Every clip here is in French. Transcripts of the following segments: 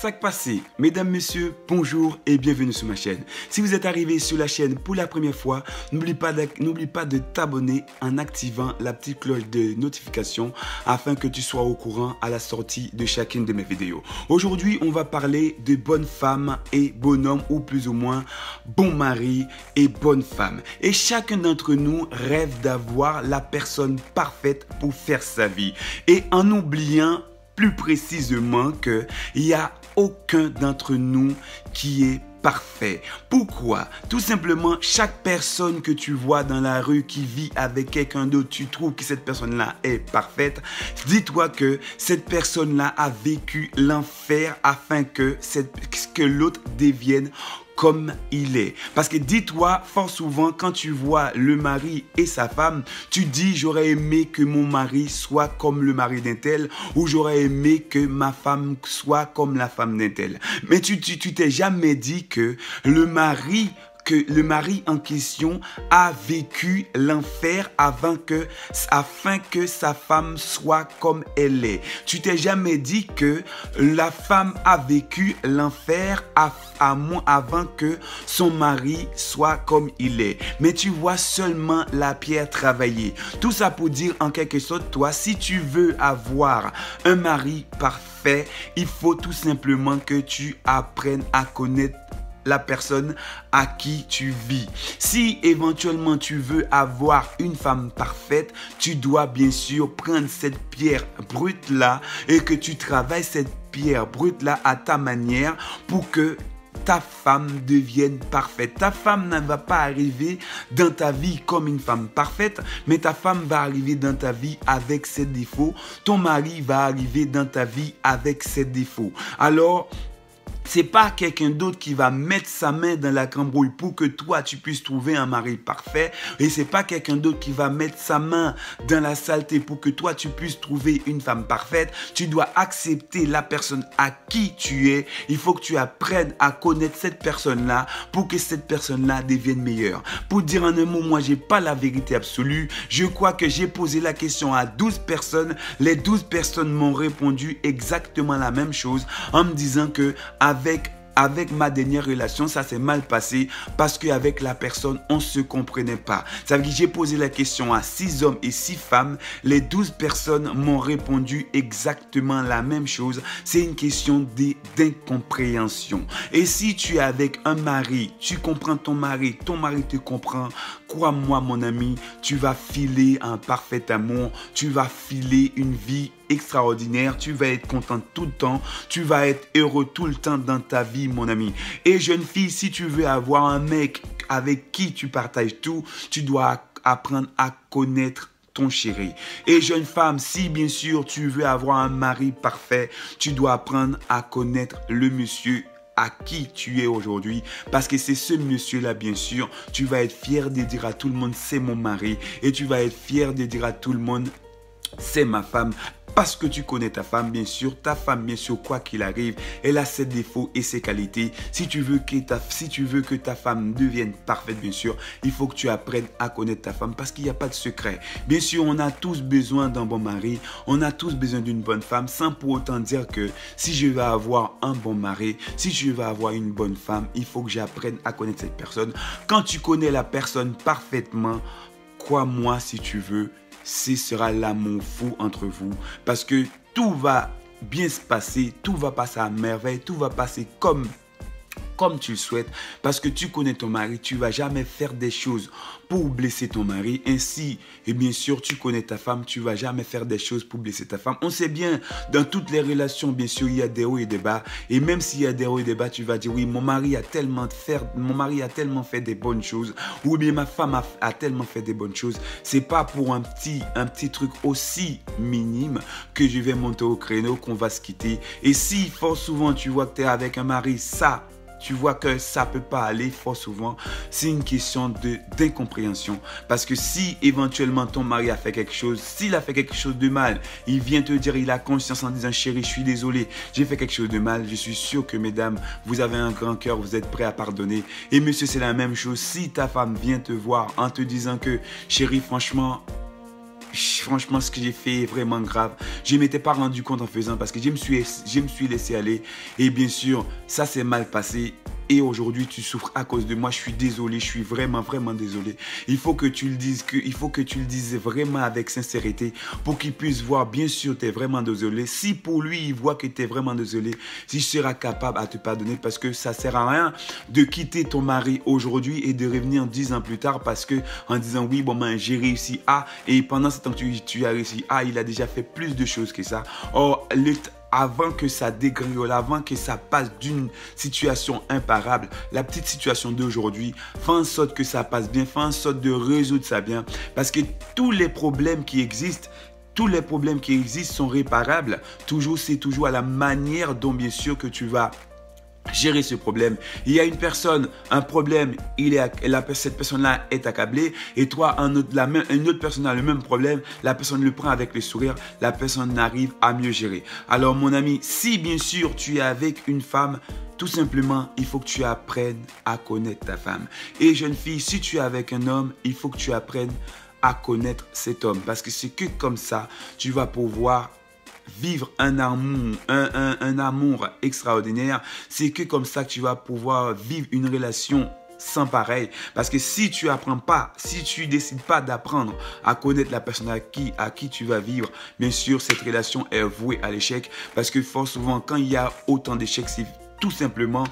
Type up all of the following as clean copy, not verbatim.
sac passé. Mesdames, messieurs, bonjour et bienvenue sur ma chaîne. Si vous êtes arrivé sur la chaîne pour la première fois, n'oublie pas de t'abonner en activant la petite cloche de notification afin que tu sois au courant à la sortie de chacune de mes vidéos. Aujourd'hui, on va parler de bonne femme et bon homme, ou plus ou moins bon mari et bonne femme. Et chacun d'entre nous rêve d'avoir la personne parfaite pour faire sa vie. Et en oubliant plus précisément qu'il n'y a aucun d'entre nous qui est parfait. Pourquoi? Tout simplement, chaque personne que tu vois dans la rue qui vit avec quelqu'un d'autre, tu trouves que cette personne-là est parfaite. Dis-toi que cette personne-là a vécu l'enfer afin que l'autre devienne comme il est. Parce que dis-toi, fort souvent, quand tu vois le mari et sa femme, tu dis, j'aurais aimé que mon mari soit comme le mari d'un tel, ou j'aurais aimé que ma femme soit comme la femme d'un tel. Mais tu t'es jamais dit que le mari en question a vécu l'enfer afin que sa femme soit comme elle est. Tu t'es jamais dit que la femme a vécu l'enfer avant que son mari soit comme il est. Mais tu vois seulement la pierre travailler. Tout ça pour dire en quelque sorte, toi, si tu veux avoir un mari parfait, il faut tout simplement que tu apprennes à connaître la personne à qui tu vis. Si éventuellement tu veux avoir une femme parfaite, tu dois bien sûr prendre cette pierre brute là et que tu travailles cette pierre brute là à ta manière pour que ta femme devienne parfaite. Ta femme ne va pas arriver dans ta vie comme une femme parfaite, mais ta femme va arriver dans ta vie avec ses défauts. Ton mari va arriver dans ta vie avec ses défauts. Alors, c'est pas quelqu'un d'autre qui va mettre sa main dans la cambrouille pour que toi tu puisses trouver un mari parfait, et c'est pas quelqu'un d'autre qui va mettre sa main dans la saleté pour que toi tu puisses trouver une femme parfaite. Tu dois accepter la personne à qui tu es. Il faut que tu apprennes à connaître cette personne-là pour que cette personne-là devienne meilleure. Pour dire en un mot, moi j'ai pas la vérité absolue. Je crois que j'ai posé la question à 12 personnes. Les 12 personnes m'ont répondu exactement la même chose en me disant que avec ma dernière relation, ça s'est mal passé parce qu'avec la personne, on ne se comprenait pas. Ça veut dire que j'ai posé la question à 6 hommes et 6 femmes. Les 12 personnes m'ont répondu exactement la même chose. C'est une question d'incompréhension. Et si tu es avec un mari, tu comprends ton mari te comprend, crois-moi mon ami, tu vas filer un parfait amour, tu vas filer une vie extraordinaire, tu vas être content tout le temps, tu vas être heureux tout le temps dans ta vie mon ami. Et jeune fille, si tu veux avoir un mec avec qui tu partages tout, tu dois apprendre à connaître ton chéri. Et jeune femme, si bien sûr tu veux avoir un mari parfait, tu dois apprendre à connaître le monsieur à qui tu es aujourd'hui, parce que c'est ce monsieur-là, bien sûr, tu vas être fier de dire à tout le monde, c'est mon mari, et tu vas être fier de dire à tout le monde, c'est ma femme. Parce que tu connais ta femme, bien sûr, quoi qu'il arrive, elle a ses défauts et ses qualités. Si tu veux que ta femme devienne parfaite, bien sûr, il faut que tu apprennes à connaître ta femme parce qu'il n'y a pas de secret. Bien sûr, on a tous besoin d'un bon mari, on a tous besoin d'une bonne femme, sans pour autant dire que si je veux avoir un bon mari, si je veux avoir une bonne femme, il faut que j'apprenne à connaître cette personne. Quand tu connais la personne parfaitement, crois-moi si tu veux, ce sera l'amour fou entre vous parce que tout va bien se passer, tout va passer à merveille, tout va passer comme tu le souhaites parce que tu connais ton mari, tu ne vas jamais faire des choses pour blesser ton mari. Ainsi, et bien sûr, tu connais ta femme, tu ne vas jamais faire des choses pour blesser ta femme. On sait bien, dans toutes les relations, bien sûr, il y a des hauts et des bas. Et même s'il y a des hauts et des bas, tu vas dire, oui, mon mari a tellement fait des bonnes choses. Ou bien ma femme a tellement fait des bonnes choses. C'est pas pour un petit truc aussi minime que je vais monter au créneau qu'on va se quitter. Et si, fort souvent, tu vois que tu es avec un mari, tu vois que ça ne peut pas aller fort souvent, c'est une question d'incompréhension. Parce que si éventuellement ton mari a fait quelque chose, s'il a fait quelque chose de mal, il vient te dire, il a conscience en disant, chérie, je suis désolé, j'ai fait quelque chose de mal. Je suis sûr que mesdames, vous avez un grand cœur, vous êtes prêts à pardonner. Et monsieur, c'est la même chose. Si ta femme vient te voir en te disant que, chérie, franchement, franchement, ce que j'ai fait est vraiment grave. Je ne m'étais pas rendu compte en faisant parce que je me suis laissé aller. Et bien sûr, ça s'est mal passé. Et aujourd'hui, tu souffres à cause de moi. Je suis désolé, je suis vraiment, vraiment désolé. Il faut que tu le dises, vraiment avec sincérité pour qu'il puisse voir, bien sûr, tu es vraiment désolé. Si pour lui, il voit que tu es vraiment désolé, s'il sera capable à te pardonner parce que ça ne sert à rien de quitter ton mari aujourd'hui et de revenir 10 ans plus tard parce que en disant oui, bon, ben, j'ai réussi à, et pendant ce temps que tu as réussi à, il a déjà fait plus de choses que ça. Or, avant que ça dégringole, avant que ça passe d'une situation imparable, la petite situation d'aujourd'hui, fais en sorte que ça passe bien, fais en sorte de résoudre ça bien. Parce que tous les problèmes qui existent sont réparables. C'est toujours à la manière dont, bien sûr, que tu vas gérer ce problème. Il y a une personne, un problème, cette personne-là est accablée et toi, une autre personne a le même problème, la personne le prend avec le sourire, la personne arrive à mieux gérer. Alors mon ami, si bien sûr tu es avec une femme, tout simplement, il faut que tu apprennes à connaître ta femme. Et jeune fille, si tu es avec un homme, il faut que tu apprennes à connaître cet homme parce que c'est que comme ça, tu vas pouvoir vivre un amour extraordinaire. C'est que comme ça que tu vas pouvoir vivre une relation sans pareil. Parce que si tu apprends pas, si tu décides pas d'apprendre à connaître la personne à qui tu vas vivre, bien sûr, cette relation est vouée à l'échec. Parce que fort souvent, quand il y a autant d'échecs, c'est tout simplement,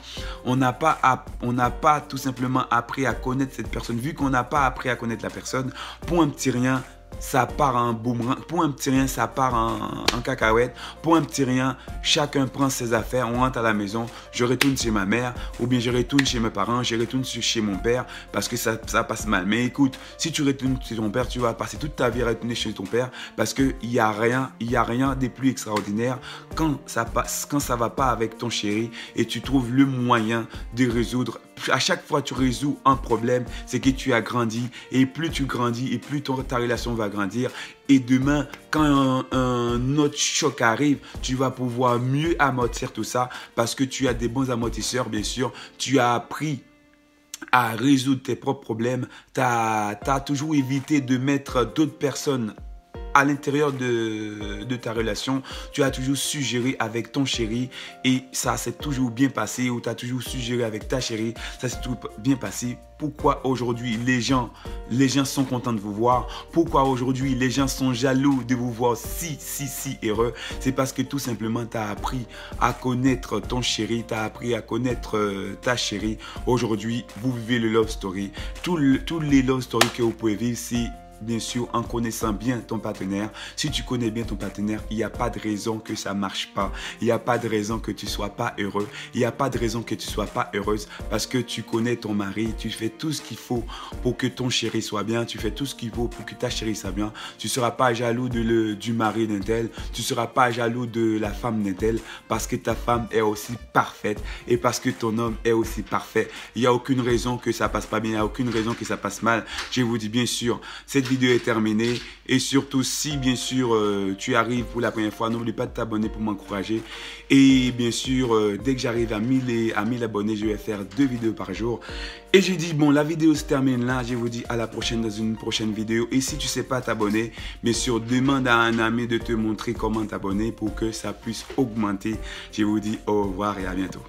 on n'a pas tout simplement appris à connaître cette personne. Vu qu'on n'a pas appris à connaître la personne, pour un petit rien, ça part en boomerang. Pour un petit rien, ça part en cacahuète. Pour un petit rien, chacun prend ses affaires, on rentre à la maison, je retourne chez ma mère, ou bien je retourne chez mes parents, je retourne chez mon père, parce que ça passe mal. Mais écoute, si tu retournes chez ton père, tu vas passer toute ta vie à retourner chez ton père, parce qu'il n'y a rien de plus extraordinaire quand ça va pas avec ton chéri et tu trouves le moyen de résoudre. À chaque fois que tu résous un problème, c'est que tu as grandi. Et plus tu grandis, et plus ta relation va grandir. Et demain, quand un autre choc arrive, tu vas pouvoir mieux amortir tout ça. Parce que tu as des bons amortisseurs, bien sûr. Tu as appris à résoudre tes propres problèmes. Tu as toujours évité de mettre d'autres personnes à l'intérieur de ta relation. Tu as toujours suggéré avec ton chéri et ça s'est toujours bien passé, ou tu as toujours suggéré avec ta chérie, ça s'est toujours bien passé. Pourquoi aujourd'hui les gens sont contents de vous voir? Pourquoi aujourd'hui les gens sont jaloux de vous voir si heureux? C'est parce que tout simplement tu as appris à connaître ton chéri, tu as appris à connaître ta chérie. Aujourd'hui, vous vivez le love story. Tous les love stories que vous pouvez vivre, c'est bien sûr en connaissant bien ton partenaire. Si tu connais bien ton partenaire, il n'y a pas de raison que ça ne marche pas. Il n'y a pas de raison que tu ne sois pas heureux. Il n'y a pas de raison que tu ne sois pas heureuse parce que tu connais ton mari. Tu fais tout ce qu'il faut pour que ton chéri soit bien. Tu fais tout ce qu'il faut pour que ta chérie soit bien. Tu ne seras pas jaloux du mari d'un tel. Tu ne seras pas jaloux de la femme d'un tel parce que ta femme est aussi parfaite et parce que ton homme est aussi parfait. Il n'y a aucune raison que ça passe pas bien. Il n'y a aucune raison que ça passe mal. Je vous dis bien sûr, cette vidéo est terminée et surtout si bien sûr tu arrives pour la première fois, n'oublie pas de t'abonner pour m'encourager et bien sûr dès que j'arrive à 1000 abonnés, je vais faire 2 vidéos par jour. Et j'ai dit bon, la vidéo se termine là, je vous dis à la prochaine dans une prochaine vidéo. Et si tu sais pas t'abonner, bien sûr demande à un ami de te montrer comment t'abonner pour que ça puisse augmenter. Je vous dis au revoir et à bientôt.